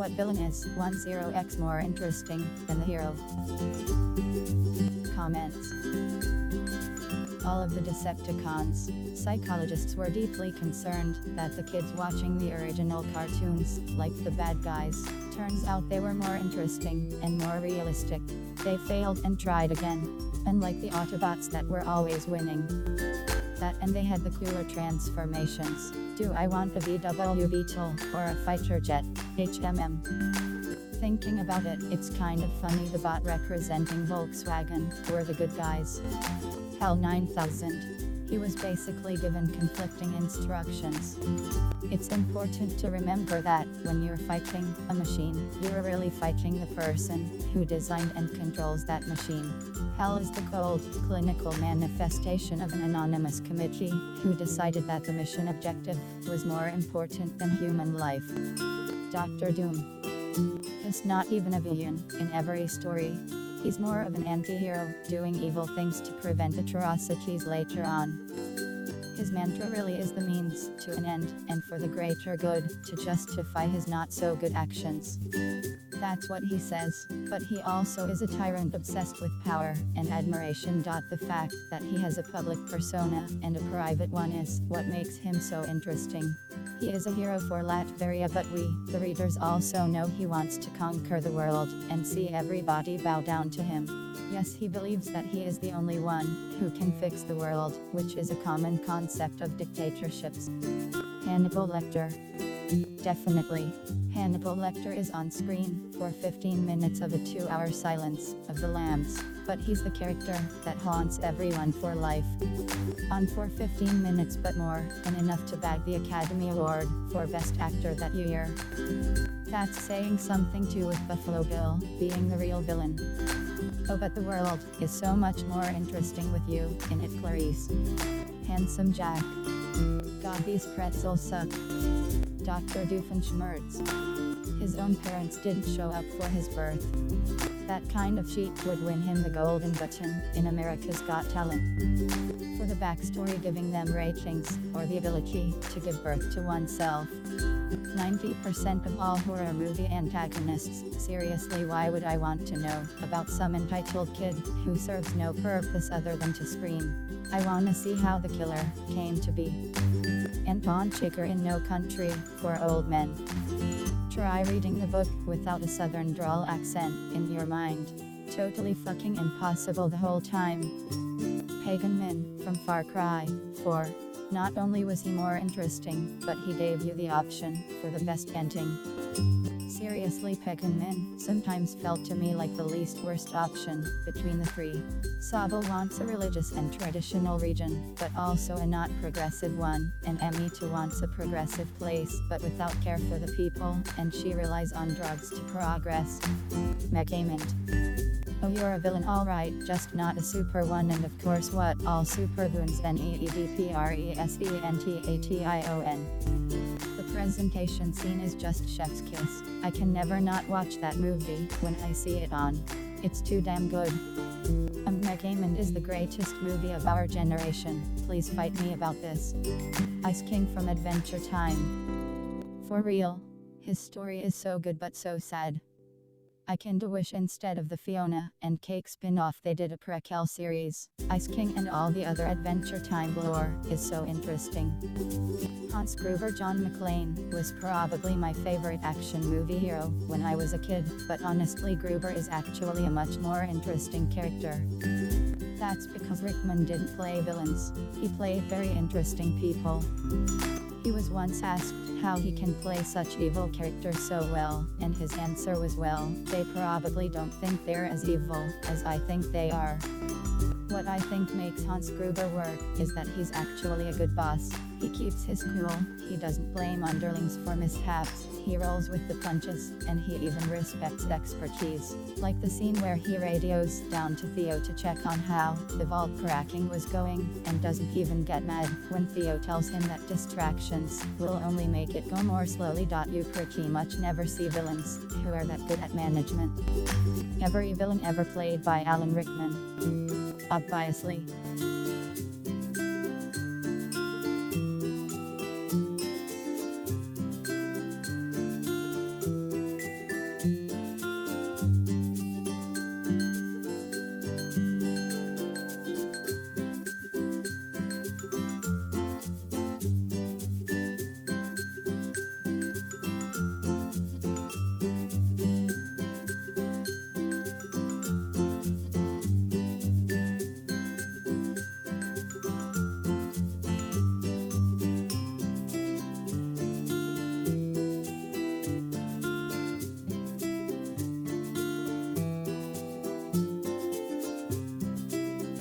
What villain is 10x more interesting than the hero? Comments. All of the Decepticons. Psychologists were deeply concerned that the kids watching the original cartoons, like the bad guys, turns out they were more interesting and more realistic. They failed and tried again. Unlike the Autobots that were always winning. That and they had the cooler transformations. Do I want a VW Beetle or a fighter jet? HMM. Thinking about it, it's kind of funny the bot representing Volkswagen were the good guys. HAL 9000. He was basically given conflicting instructions. It's important to remember that when you're fighting a machine, you're really fighting the person who designed and controls that machine. HAL is the cold, clinical manifestation of an anonymous committee who decided that the mission objective was more important than human life. Dr. Doom is not even a villain in every story. He's more of an anti-hero, doing evil things to prevent atrocities later on. His mantra really is the means to an end, and for the greater good, to justify his not-so-good actions. That's what he says, but he also is a tyrant obsessed with power and admiration. The fact that he has a public persona and a private one is what makes him so interesting. He is a hero for Latveria, but we, the readers, also know he wants to conquer the world and see everybody bow down to him. Yes, he believes that he is the only one who can fix the world, which is a common concept of dictatorships. Hannibal Lecter. Definitely. Hannibal Lecter is on screen for 15 minutes of a 2-hour Silence of the Lambs, but he's the character that haunts everyone for life. On for 15 minutes but more than enough to bag the Academy Award for Best Actor that year. That's saying something too, with Buffalo Bill being the real villain. Oh, but the world is so much more interesting with you in it, Clarice. Handsome Jack. God, these pretzels suck. Dr. Doofenshmirtz. His own parents didn't show up for his birth. That kind of sheet would win him the golden button in America's Got Talent. For the backstory, giving them ratings, or the ability to give birth to oneself. 90% of all horror movie antagonists. Seriously, why would I want to know about some entitled kid who serves no purpose other than to scream? I wanna see how the killer came to be. Anton Chigurh in No Country for Old Men. Try reading the book without a southern drawl accent in your mind. Totally fucking impossible the whole time. Pagan Min from Far Cry 4. Not only was he more interesting, but he gave you the option for the best ending. Seriously, Pagan Min sometimes felt to me like the least worst option between the three. Sobel wants a religious and traditional region, but also a not progressive one, and Emmy wants a progressive place, but without care for the people, and she relies on drugs to progress. Megament. Oh, you're a villain, alright, just not a super one, and of course what all super villains NEEDPRESENTATION. The presentation scene is just chef's kiss. I can never not watch that movie when I see it on. It's too damn good. Megament is the greatest movie of our generation. Please fight me about this. Ice King from Adventure Time. For real. His story is so good but so sad. I kinda wish instead of the Fiona and Cake spin-off they did a prequel series. Ice King and all the other Adventure Time lore is so interesting. Hans Gruber John McClane was probably my favorite action movie hero when I was a kid, but honestly Gruber is actually a much more interesting character. That's because Rickman didn't play villains, he played very interesting people. He was once asked how he can play such evil characters so well, and his answer was, well, they probably don't think they're as evil as I think they are. What I think makes Hans Gruber work is that he's actually a good boss. He keeps his cool, he doesn't blame underlings for mishaps, he rolls with the punches, and he even respects expertise. Like the scene where he radios down to Theo to check on how the vault cracking was going, and doesn't even get mad when Theo tells him that distractions will only make it go more slowly. You pretty much never see villains who are that good at management. Every villain ever played by Alan Rickman. Obviously.